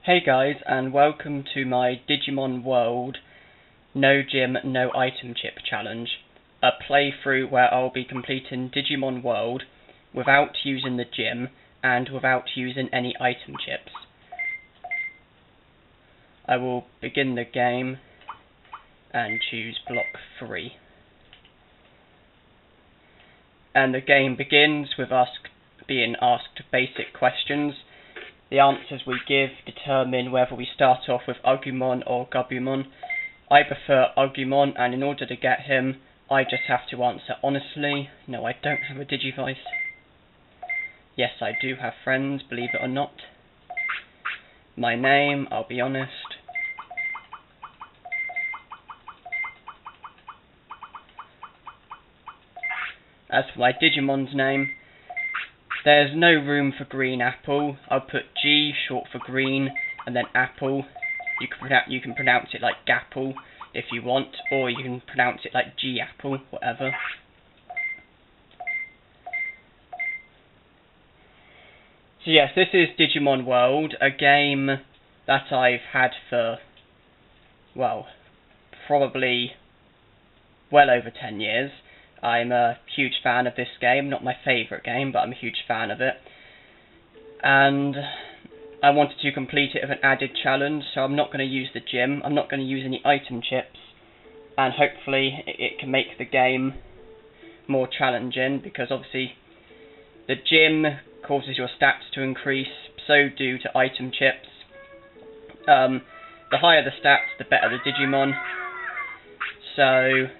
Hey guys, and welcome to my Digimon World No Gym, No Item Chip challenge. A playthrough where I'll be completing Digimon World without using the gym and without using any item chips. I will begin the game and choose block 3. And the game begins with us being asked basic questions. The answers we give determine whether we start off with Agumon or Gabumon. I prefer Agumon, and in order to get him, I just have to answer honestly. No, I don't have a Digivice. Yes, I do have friends, believe it or not. My name, I'll be honest. As for my Digimon's name, there's no room for green apple. I'll put G, short for green, and then apple. You can pronounce it like Gapple if you want, or you can pronounce it like G-apple, whatever. So yes, this is Digimon World, a game that I've had for, well, probably well over 10 years. I'm a huge fan of this game, not my favourite game, but I'm a huge fan of it. And I wanted to complete it with an added challenge, so I'm not going to use the gym, I'm not going to use any item chips, and hopefully it can make the game more challenging, because obviously the gym causes your stats to increase, so do to item chips. The higher the stats, the better the Digimon. So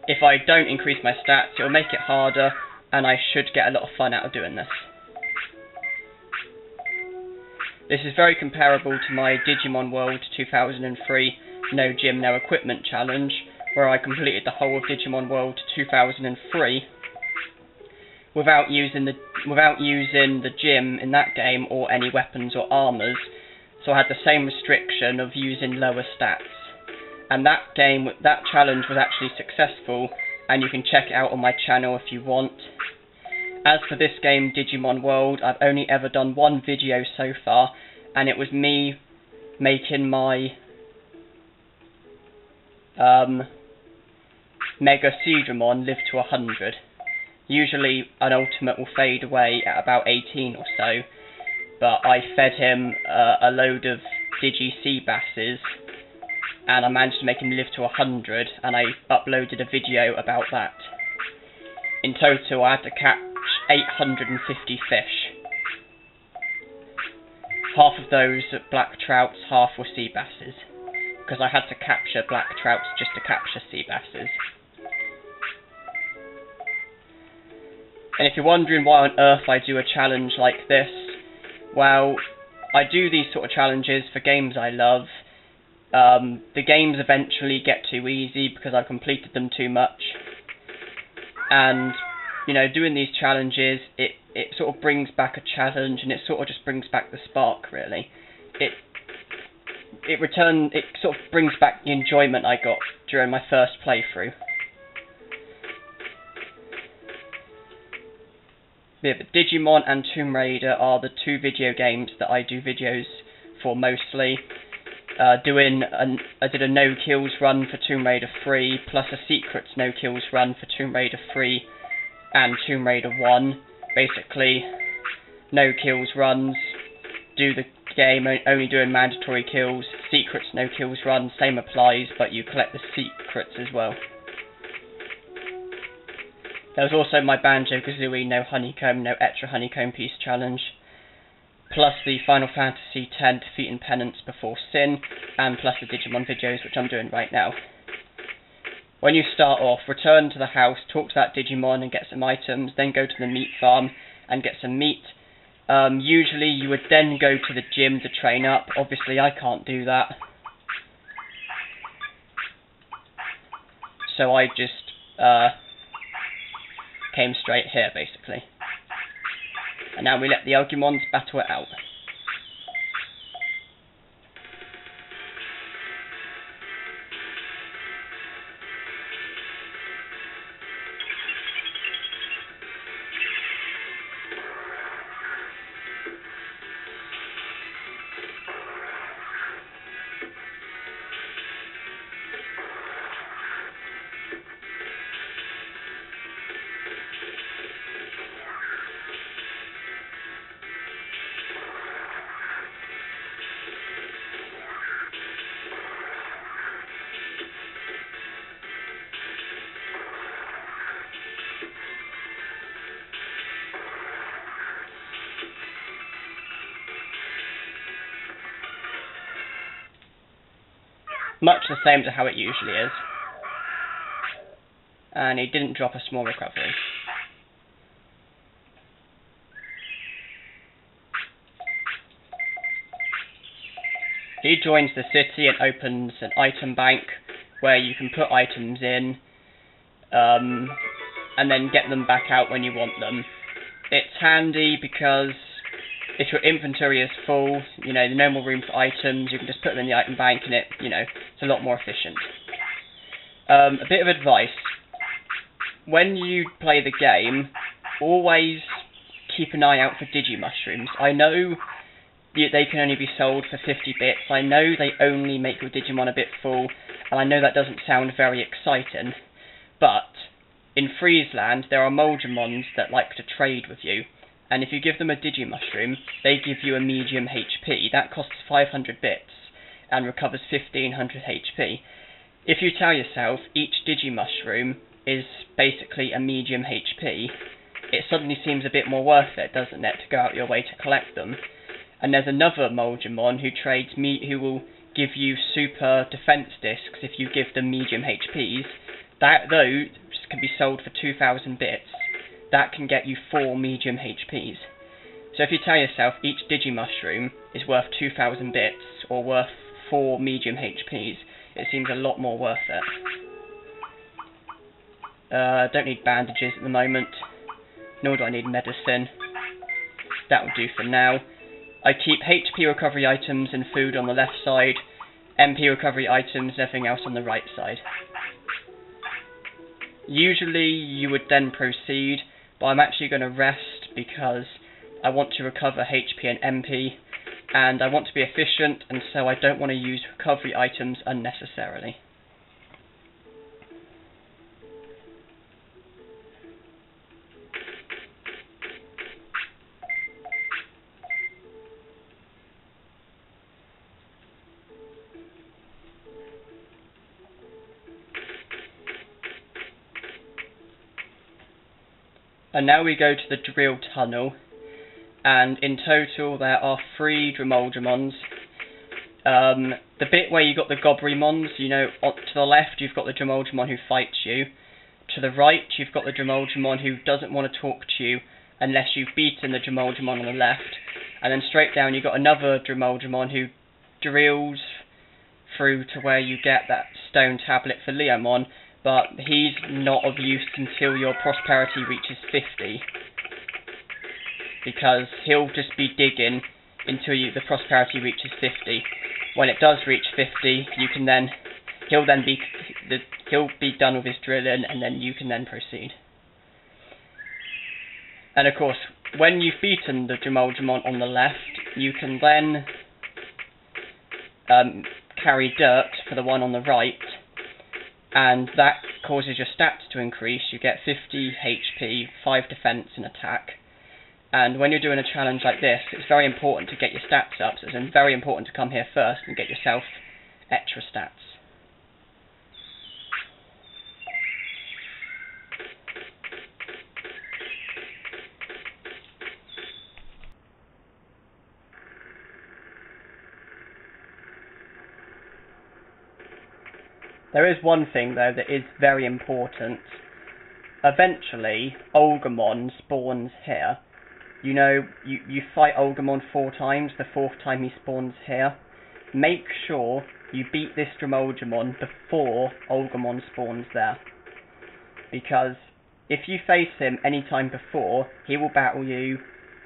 if I don't increase my stats, it'll make it harder, and I should get a lot of fun out of doing this. This is very comparable to my Digimon World 2003 No Gym, No Equipment challenge, where I completed the whole of Digimon World 2003 without using the gym in that game or any weapons or armors, so I had the same restriction of using lower stats. And that challenge was actually successful, and you can check it out on my channel if you want. As for this game, Digimon World, I've only ever done one video so far, and it was me making my Machinedramon live to 100. Usually an ultimate will fade away at about 18 or so, but I fed him a load of Digi-Seabasses, and I managed to make him live to 100, and I uploaded a video about that. In total, I had to catch 850 fish. Half of those are black trouts, half were sea basses, because I had to capture black trouts just to capture sea basses. And if you're wondering why on earth I do a challenge like this, well, I do these sort of challenges for games I love. The games eventually get too easy because I've completed them too much, and you know, doing these challenges, it sort of brings back a challenge, and it sort of just brings back the spark, really. It sort of brings back the enjoyment I got during my first playthrough. Yeah, but Digimon and Tomb Raider are the two video games that I do videos for mostly. I did a no kills run for Tomb Raider 3, plus a secrets no kills run for Tomb Raider 3 and Tomb Raider 1. Basically, no kills runs, do the game only doing mandatory kills. Secrets no kills run, same applies, but you collect the secrets as well. There was also my Banjo-Kazooie no honeycomb, no extra honeycomb piece challenge, plus the Final Fantasy X Defeat and Penance Before Sin, and plus the Digimon videos, which I'm doing right now. When you start off, return to the house, talk to that Digimon and get some items, then go to the meat farm and get some meat. Usually you would then go to the gym to train up. Obviously I can't do that, so I just came straight here, basically. And now we let the Agumons battle it out. Much the same to how it usually is. And he didn't drop a small recovery. He joins the city and opens an item bank where you can put items in and then get them back out when you want them. It's handy because if your inventory is full, you know, there's no more room for items, you can just put them in the item bank and it's a lot more efficient. A bit of advice. When you play the game, always keep an eye out for Digimushrooms. I know they can only be sold for 50 bits, I know they only make your Digimon a bit full, and I know that doesn't sound very exciting, but in Friesland there are Moldramons that like to trade with you, and if you give them a Digimushroom, they give you a medium HP. That costs 500 bits and recovers 1500 HP. If you tell yourself each Digimushroom is basically a medium HP, it suddenly seems a bit more worth it, doesn't it, to go out your way to collect them. And there's another Moldramon who will give you super defense discs if you give them medium HPs. Those can be sold for 2000 bits. That can get you 4 medium HPs. So if you tell yourself each Digimushroom is worth 2000 bits or worth 4 medium HPs, it seems a lot more worth it. Don't need bandages at the moment, nor do I need medicine. That will do for now. I keep HP recovery items and food on the left side, MP recovery items and everything else on the right side. Usually you would then proceed, but I'm actually going to rest because I want to recover HP and MP, and I want to be efficient, and so I don't want to use recovery items unnecessarily. And now we go to the drill tunnel, and in total there are 3 Drimoldramons. The bit where you got the Gobrymons, to the left you've got the Drimoldramon who fights you. To the right you've got the Drimoldramon who doesn't want to talk to you unless you've beaten the Drimoldramon on the left. And then straight down you've got another Drimoldramon who drills through to where you get that stone tablet for Leomon, but he's not of use until your prosperity reaches 50. Because he'll just be digging until the prosperity reaches 50. When it does reach 50, he'll be done with his drilling, and then you can then proceed. And of course, when you've beaten the Drimoldramon on the left, you can then carry dirt for the one on the right, and that causes your stats to increase. You get 50 HP, 5 defense and attack. And when you're doing a challenge like this, it's very important to get your stats up, so it's very important to come here first and get yourself extra stats. There is one thing though that is very important. Eventually, Olgamon spawns here. You fight Olgamon 4 times, the 4th time he spawns here. Make sure you beat this Drimoldramon before Olgamon spawns there. Because if you face him any time before, he will battle you,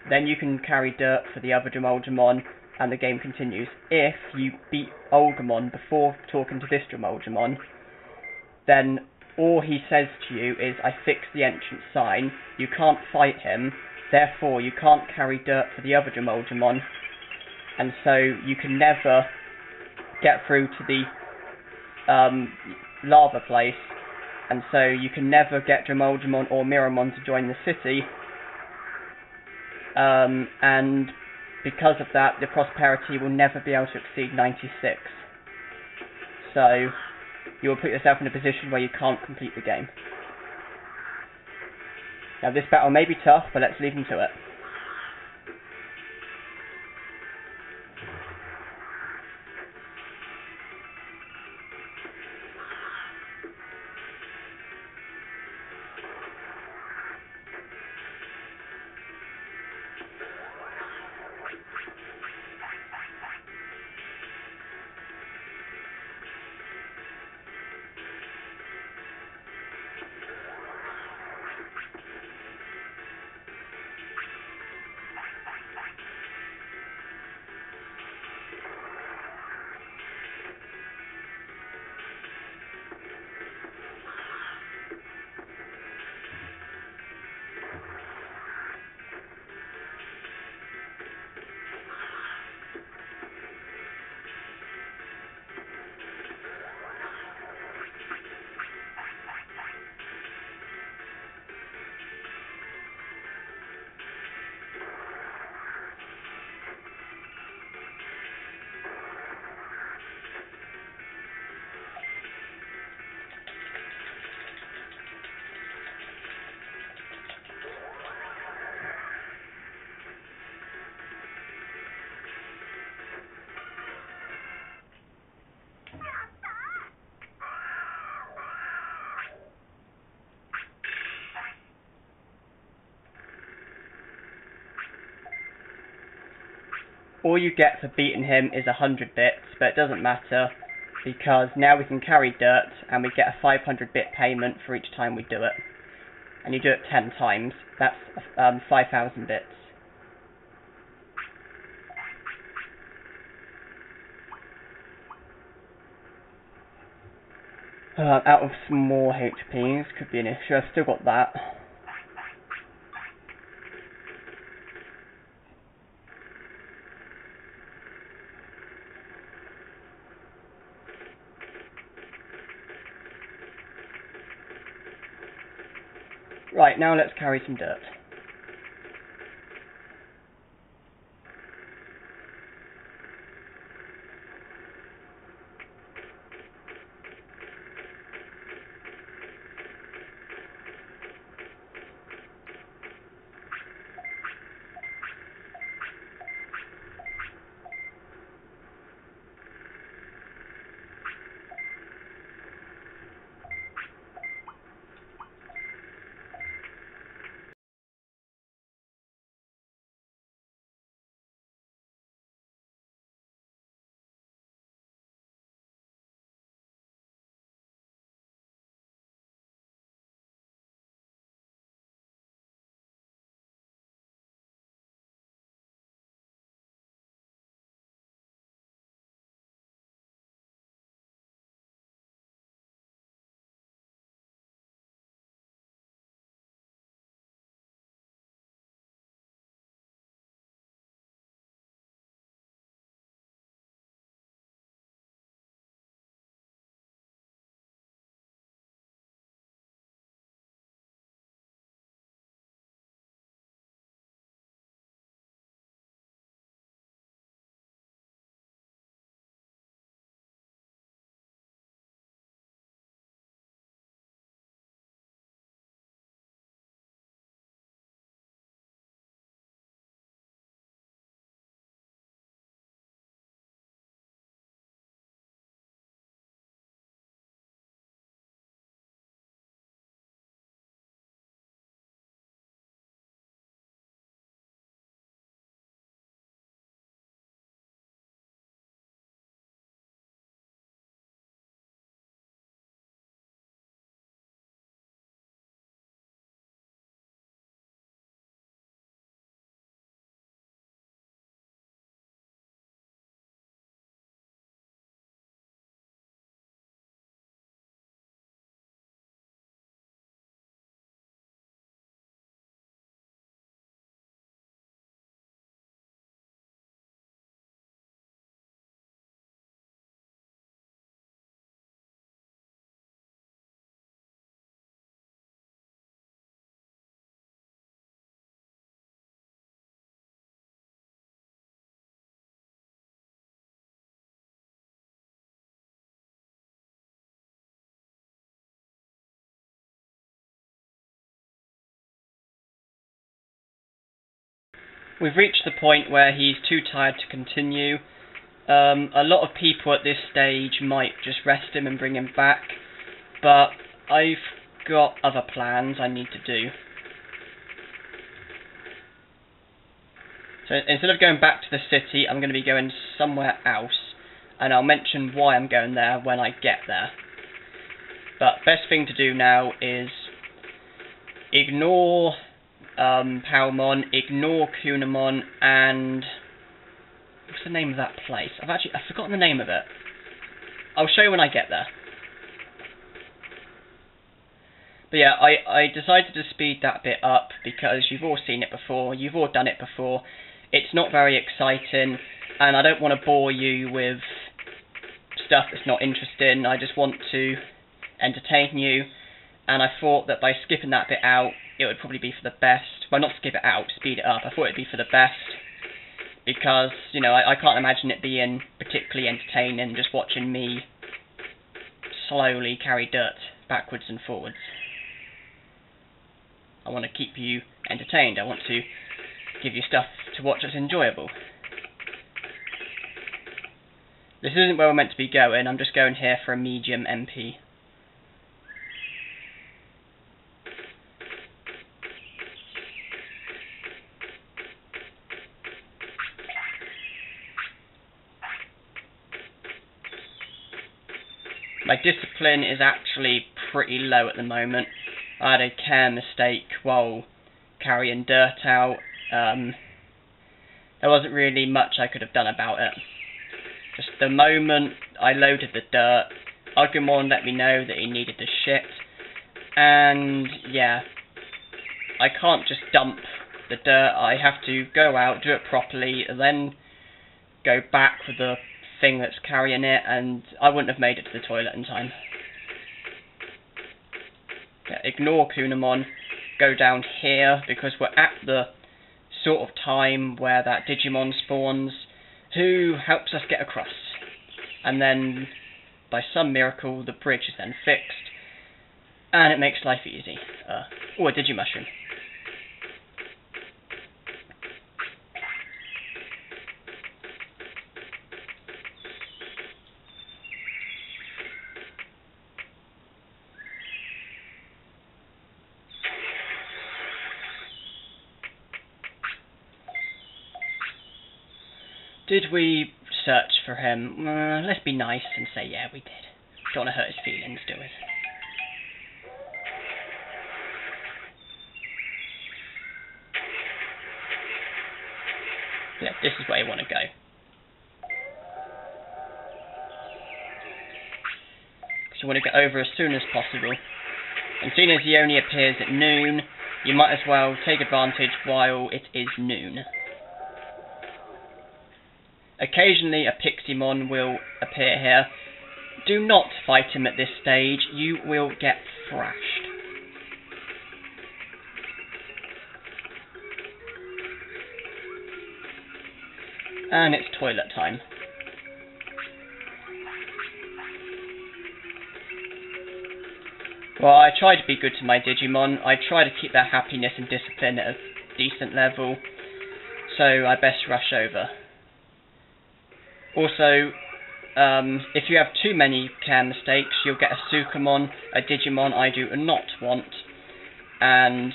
then you can carry dirt for the other Drimoldramon, and the game continues. If you beat Olgamon before talking to this Drimoldramon, then all he says to you is, I fixed the entrance sign, you can't fight him, therefore you can't carry dirt for the other Drimoldramon, and so you can never get through to the lava place, and so you can never get Drimoldramon or Miramon to join the city, and because of that, the prosperity will never be able to exceed 96. So, you will put yourself in a position where you can't complete the game. Now this battle may be tough, but let's leave him to it. all you get for beating him is 100 bits, but it doesn't matter, because now we can carry dirt, and we get a 500 bit payment for each time we do it. And you do it 10 times, that's 5,000 bits. Out of some more HPs, could be an issue, I've still got that. Right, now let's carry some dirt. We've reached the point where he's too tired to continue. A lot of people at this stage might just rest him and bring him back, but I've got other plans I need to do. So instead of going back to the city, I'm going to be going somewhere else, and I'll mention why I'm going there when I get there. But best thing to do now is ignore Palmon, ignore Kunamon, and what's the name of that place? I've forgotten the name of it. I'll show you when I get there. But yeah, I decided to speed that bit up because you've all seen it before, you've all done it before. It's not very exciting, and I don't want to bore you with stuff that's not interesting. I just want to entertain you, and I thought that by skipping that bit out, it would probably be for the best. Well, not skip it out, speed it up. I thought it'd be for the best, because, you know, I can't imagine it being particularly entertaining just watching me slowly carry dirt backwards and forwards. I want to keep you entertained. I want to give you stuff to watch that's enjoyable. This isn't where we're meant to be going. I'm just going here for a medium MP. My discipline is actually pretty low at the moment. I had a care mistake while carrying dirt out. There wasn't really much I could have done about it. Just the moment I loaded the dirt, Agumon let me know that he needed the shit. And yeah, I can't just dump the dirt. I have to go out, do it properly, and then go back with the thing that's carrying it, and I wouldn't have made it to the toilet in time. Yeah, ignore Kunamon, go down here, because we're at the sort of time where that Digimon spawns, who helps us get across. And then, by some miracle, the bridge is then fixed, and it makes life easy. Oh, a Digimushroom. Did we search for him? Let's be nice and say yeah, we did. Don't want to hurt his feelings, do we? Yeah, this is where you want to go. Because you want to get over as soon as possible. And seeing as he only appears at noon, you might as well take advantage while it is noon. Occasionally a Piximon will appear here. Do not fight him at this stage, you will get thrashed. And it's toilet time. Well, I try to be good to my Digimon. I try to keep their happiness and discipline at a decent level, so I best rush over. Also, if you have too many care mistakes, you'll get a Sukamon, a Digimon I do not want. And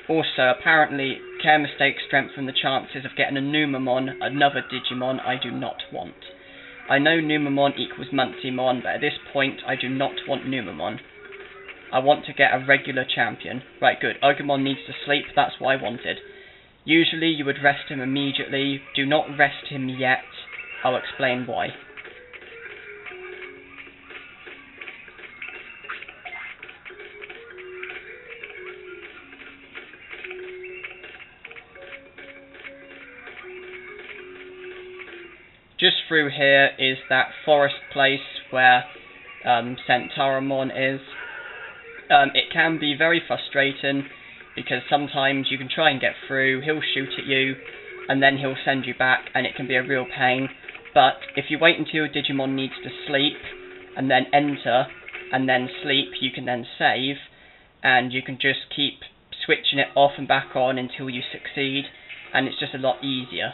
also, apparently, care mistakes strengthen the chances of getting a Numamon, another Digimon I do not want. I know Numamon equals Muncymon, but at this point, I do not want Numamon. I want to get a regular champion. Right, good. Agumon needs to sleep, that's what I wanted. Usually, you would rest him immediately. Do not rest him yet. I'll explain why. Just through here is that forest place where Centauramon is. It can be very frustrating because sometimes you can try and get through, he'll shoot at you, and then he'll send you back, and it can be a real pain. But if you wait until your Digimon needs to sleep, and then enter, and then sleep, you can then save, and you can just keep switching it off and back on until you succeed, and it's just a lot easier.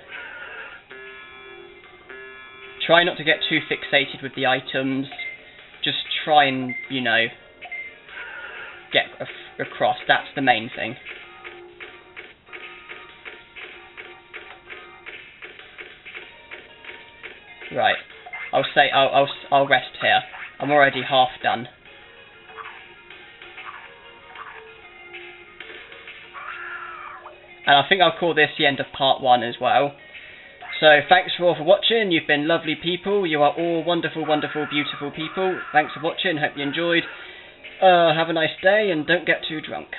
Try not to get too fixated with the items, just try and, you know, get across, that's the main thing. Right, I'll rest here. I'm already half done. And I think I'll call this the end of part 1 as well. So thanks for all for watching. You've been lovely people. You are all wonderful, wonderful, beautiful people. Thanks for watching. Hope you enjoyed. Have a nice day and don't get too drunk.